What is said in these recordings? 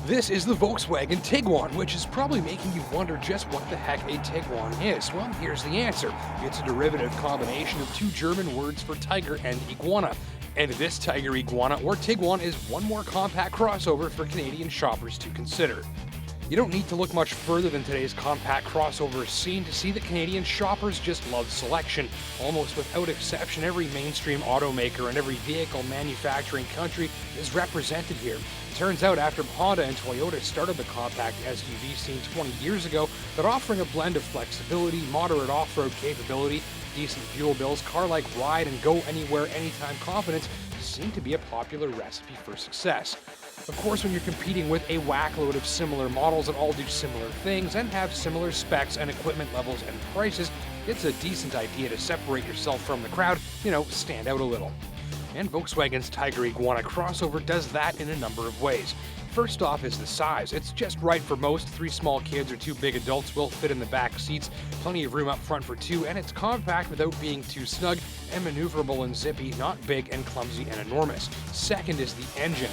This is the Volkswagen Tiguan, which is probably making you wonder just what the heck a Tiguan is. Well, here's the answer. It's a derivative combination of two German words for tiger and iguana. And this tiger, iguana, or Tiguan is one more compact crossover for Canadian shoppers to consider. You don't need to look much further than today's compact crossover scene to see that Canadian shoppers just love selection. Almost without exception, every mainstream automaker and every vehicle manufacturing country is represented here. Turns out after Honda and Toyota started the compact SUV scene 20 years ago, that offering a blend of flexibility, moderate off-road capability, decent fuel bills, car-like ride and go anywhere, anytime confidence seem to be a popular recipe for success. Of course, when you're competing with a whackload of similar models that all do similar things and have similar specs and equipment levels and prices, it's a decent idea to separate yourself from the crowd, stand out a little. And Volkswagen's Tiger Iguana crossover does that in a number of ways. First off is the size. It's just right for most. 3 small kids or 2 big adults will fit in the back seats, plenty of room up front for 2, and it's compact without being too snug and maneuverable and zippy, not big and clumsy and enormous. Second is the engine.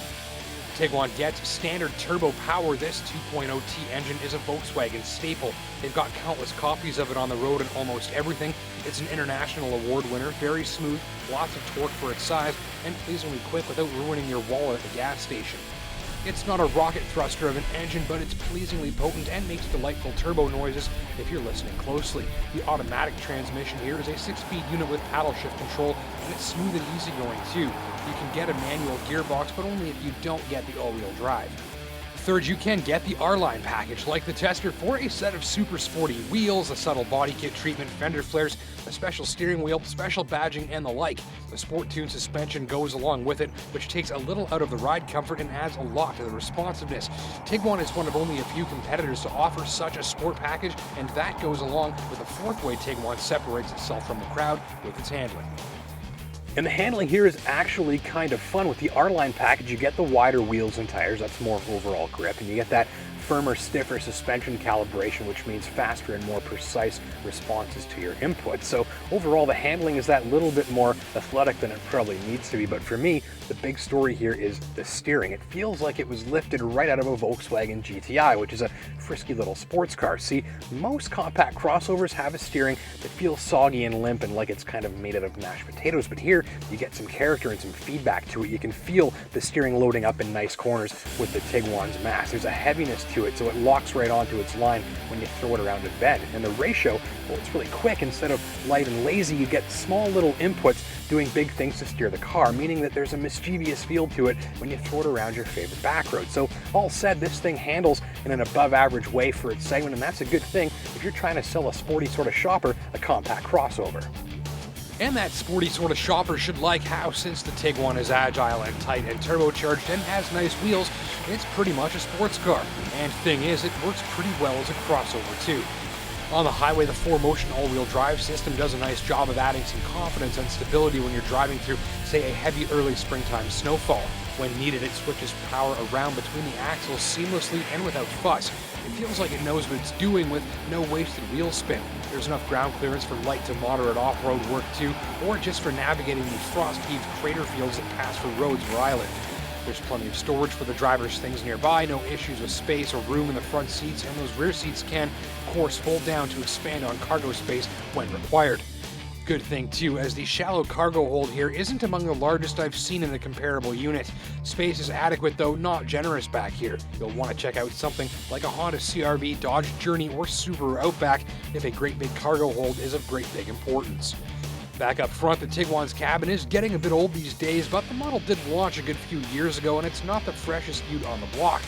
Tiguan gets standard turbo power. This 2.0T engine is a Volkswagen staple. They've got countless copies of it on the road and almost everything. It's an international award winner, very smooth, lots of torque for its size, and pleasingly quick without ruining your wallet at the gas station. It's not a rocket thruster of an engine, but it's pleasingly potent and makes delightful turbo noises if you're listening closely. The automatic transmission here is a 6-speed unit with paddle shift control, and it's smooth and easygoing too. You can get a manual gearbox, but only if you don't get the all-wheel drive. Third, you can get the R-Line package, like the tester, for a set of super sporty wheels, a subtle body kit treatment, fender flares, a special steering wheel, special badging, and the like. The Sport Tune suspension goes along with it, which takes a little out of the ride comfort and adds a lot to the responsiveness. Tiguan is one of only a few competitors to offer such a sport package, and that goes along with the fourth way Tiguan separates itself from the crowd with its handling. And the handling here is actually kind of fun. With the R-Line package, you get the wider wheels and tires, that's more overall grip, and you get that firmer, stiffer suspension calibration, which means faster and more precise responses to your input. So overall, the handling is that little bit more athletic than it probably needs to be. But for me, the big story here is the steering. It feels like it was lifted right out of a Volkswagen GTI, which is a frisky little sports car. See, most compact crossovers have a steering that feels soggy and limp and like it's kind of made out of mashed potatoes. But here, you get some character and some feedback to it. You can feel the steering loading up in nice corners with the Tiguan's mass. There's a heaviness to it, so it locks right onto its line when you throw it around a bend. And the ratio, well, it's really quick. Instead of light and lazy, you get small little inputs doing big things to steer the car, meaning that there's a mischievous feel to it when you throw it around your favorite back road. So all said, this thing handles in an above average way for its segment, and that's a good thing if you're trying to sell a sporty sort of shopper a compact crossover. And that sporty sort of shopper should like how, since the Tiguan is agile and tight and turbocharged and has nice wheels, it's pretty much a sports car. And thing is, it works pretty well as a crossover too. On the highway, the 4Motion all-wheel drive system does a nice job of adding some confidence and stability when you're driving through, say, a heavy early springtime snowfall. When needed, it switches power around between the axles seamlessly and without fuss. It feels like it knows what it's doing with no wasted wheel spin. There's enough ground clearance for light to moderate off-road work too, or just for navigating the frost-heaved crater fields that pass for roads where I live. There's plenty of storage for the driver's things nearby, no issues with space or room in the front seats, and those rear seats can, of course, fold down to expand on cargo space when required. Good thing too, as the shallow cargo hold here isn't among the largest I've seen in a comparable unit. Space is adequate, though not generous back here. You'll want to check out something like a Honda CR-V, Dodge Journey, or Subaru Outback if a great big cargo hold is of great big importance. Back up front, the Tiguan's cabin is getting a bit old these days, but the model did launch a good few years ago, and it's not the freshest ute on the block.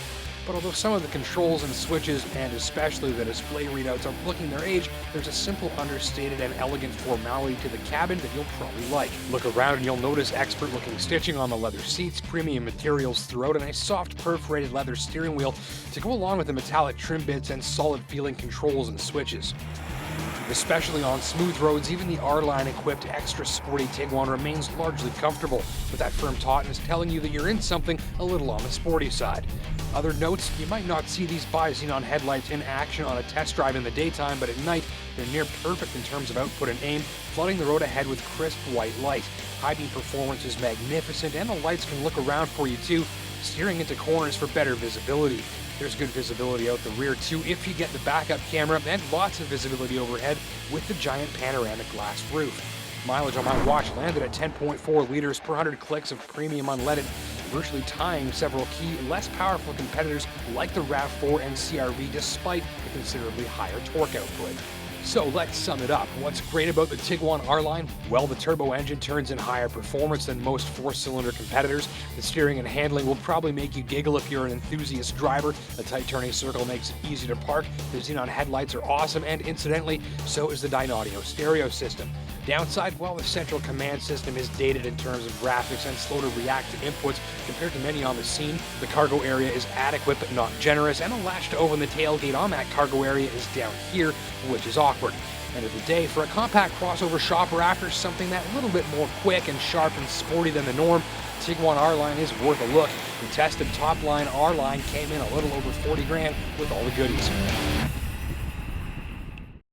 But although some of the controls and switches, and especially the display readouts, are looking their age, there's a simple, understated, and elegant formality to the cabin that you'll probably like. Look around and you'll notice expert-looking stitching on the leather seats, premium materials throughout, and a soft perforated leather steering wheel to go along with the metallic trim bits and solid-feeling controls and switches. Especially on smooth roads, even the R-Line equipped extra sporty Tiguan remains largely comfortable, with that firm tautness telling you that you're in something a little on the sporty side. Other notes, you might not see these bi-xenon headlights in action on a test drive in the daytime, but at night they're near perfect in terms of output and aim, flooding the road ahead with crisp white light. Hiding performance is magnificent, and the lights can look around for you too, steering into corners for better visibility. There's good visibility out the rear too if you get the backup camera, and lots of visibility overhead with the giant panoramic glass roof. Mileage on my watch landed at 10.4 liters per 100 clicks of premium unleaded, virtually tying several key, less powerful competitors like the RAV4 and CR-V despite the considerably higher torque output. So let's sum it up. What's great about the Tiguan R-Line? Well, the turbo engine turns in higher performance than most four-cylinder competitors. The steering and handling will probably make you giggle if you're an enthusiast driver. The tight turning circle makes it easy to park. The xenon headlights are awesome, and incidentally, so is the Dynaudio stereo system. Downside, well, the central command system is dated in terms of graphics and slow to react to inputs compared to many on the scene. The cargo area is adequate but not generous, and the latch to open the tailgate on that cargo area is down here, which is awkward. End of the day, for a compact crossover shopper after something that little bit more quick and sharp and sporty than the norm, Tiguan R-Line is worth a look. The tested top-line R-Line came in a little over 40 grand with all the goodies.